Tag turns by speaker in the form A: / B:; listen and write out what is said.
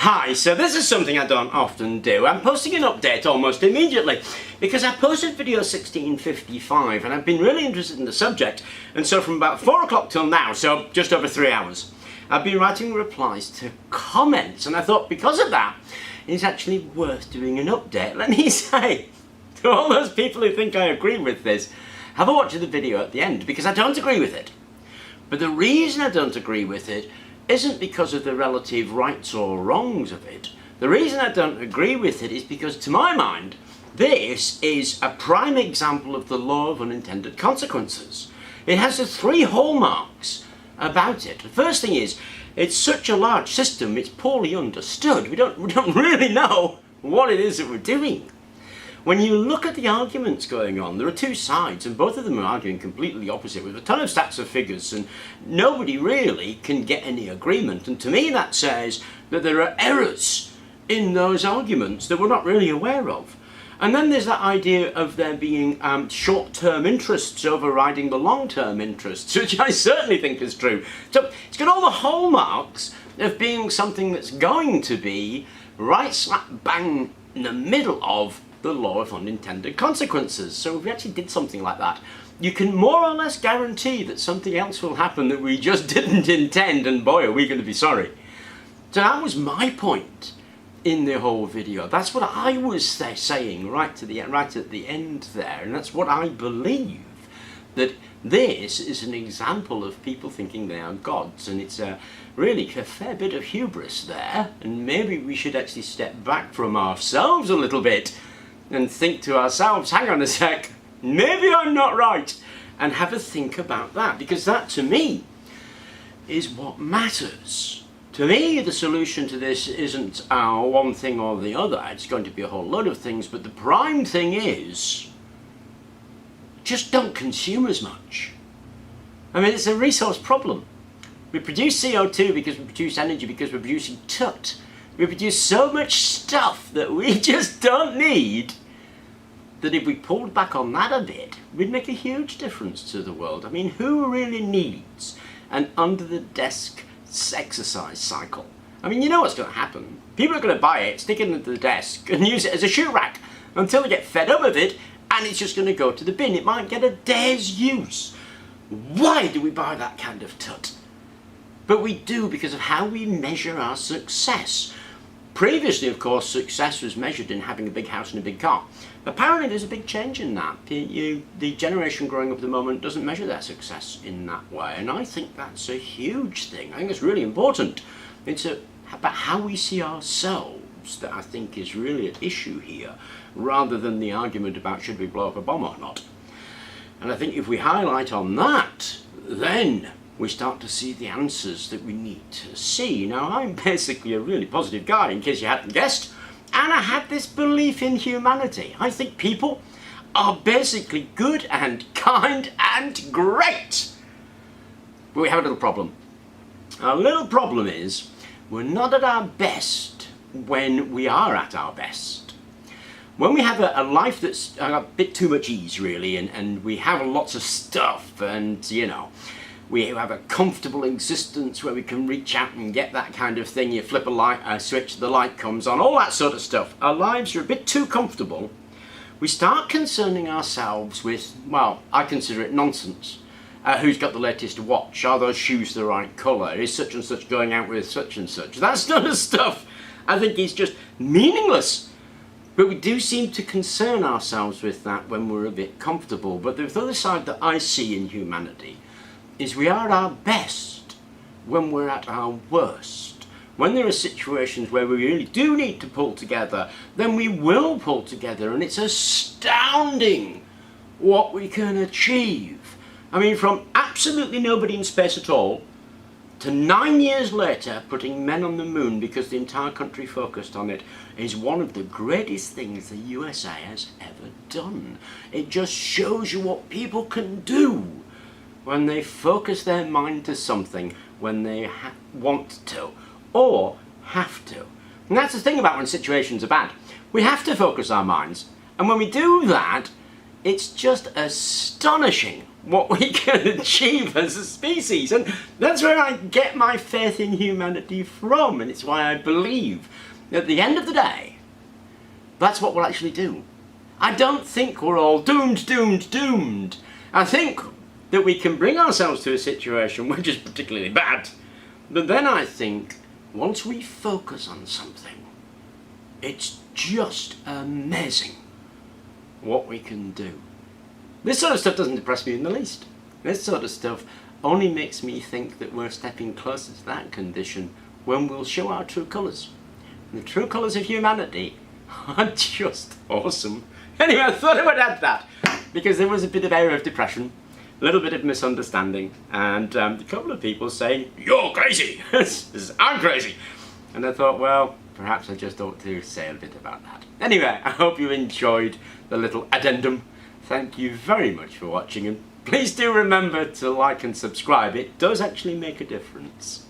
A: Hi, so this is something I don't often do. I'm posting an update almost immediately because I posted video 1655 and I've been really interested in the subject, and so from about 4 o'clock till now, so just over 3 hours, I've been writing replies to comments, and I thought because of that it's actually worth doing an update. Let me say to all those people who think I agree with this, have a watch of the video at the end, because I don't agree with it. But the reason I don't agree with it isn't because of the relative rights or wrongs of it. The reason I don't agree with it is because, to my mind, this is a prime example of the law of unintended consequences. It has the 3 hallmarks about it. The first thing is, it's such a large system, it's poorly understood. We don't really know what it is that we're doing. When you look at the arguments going on, there are 2 sides, and both of them are arguing completely opposite, with a ton of stacks of figures, and nobody really can get any agreement. And to me that says that there are errors in those arguments that we're not really aware of. And then there's that idea of there being short-term interests overriding the long-term interests, which I certainly think is true. So it's got all the hallmarks of being something that's going to be right slap bang in the middle of the law of unintended consequences. So if we actually did something like that, you can more or less guarantee that something else will happen that we just didn't intend, and boy are we going to be sorry. So that was my point in the whole video. That's what I was saying right at the end there, and that's what I believe, that this is an example of people thinking they are gods, and it's really a fair bit of hubris there, and maybe we should actually step back from ourselves a little bit and think to ourselves, hang on a sec, maybe I'm not right, and have a think about that, because that to me is what matters. To me, the solution to this isn't one thing or the other. It's going to be a whole load of things, but the prime thing is just don't consume as much. I mean, it's a resource problem. We produce CO2 because we produce energy, because we're producing tut. We produce so much stuff that we just don't need, that if we pulled back on that a bit, we'd make a huge difference to the world. I mean, who really needs an under-the-desk exercise cycle? I mean, you know what's going to happen. People are going to buy it, stick it into the desk, and use it as a shoe rack until they get fed up with it, and it's just going to go to the bin. It might get a day's use. Why do we buy that kind of tut? But we do because of how we measure our success. Previously, of course, success was measured in having a big house and a big car. Apparently there's a big change in that. The generation growing up at the moment doesn't measure their success in that way, and I think that's a huge thing. I think it's really important. It's about how we see ourselves that I think is really at issue here, rather than the argument about should we blow up a bomb or not. And I think if we highlight on that, then we start to see the answers that we need to see. Now, I'm basically a really positive guy, in case you hadn't guessed, and I have this belief in humanity. I think people are basically good and kind and great. But we have a little problem. Our little problem is we're not at our best when we are at our best. When we have a life that's a bit too much ease, really, and we have lots of stuff, and, you know, we have a comfortable existence where we can reach out and get that kind of thing. You flip a switch, the light comes on, all that sort of stuff. Our lives are a bit too comfortable. We start concerning ourselves with, well, I consider it nonsense. Who's got the latest watch? Are those shoes the right colour? Is such and such going out with such and such? That sort of stuff, I think, is just meaningless. But we do seem to concern ourselves with that when we're a bit comfortable. But the other side that I see in humanity is we are at our best when we're at our worst. When there are situations where we really do need to pull together, then we will pull together, and it's astounding what we can achieve. I mean, from absolutely nobody in space at all, to 9 years later putting men on the moon because the entire country focused on it, is one of the greatest things the USA has ever done. It just shows you what people can do when they focus their mind to something, when they want to, or have to. And that's the thing about when situations are bad. We have to focus our minds, and when we do that, it's just astonishing what we can achieve as a species, and that's where I get my faith in humanity from, and it's why I believe at the end of the day that's what we'll actually do. I don't think we're all doomed. I think that we can bring ourselves to a situation which is particularly bad, but then I think once we focus on something, it's just amazing what we can do. This sort of stuff doesn't depress me in the least. This sort of stuff only makes me think that we're stepping closer to that condition when we'll show our true colours. And the true colours of humanity are just awesome. Anyway, I thought I would add that, because there was a bit of air of depression, a little bit of misunderstanding, and a couple of people saying, "You're crazy," I'm crazy. And I thought, well, perhaps I just ought to say a bit about that. Anyway, I hope you enjoyed the little addendum. Thank you very much for watching, and please do remember to like and subscribe. It does actually make a difference.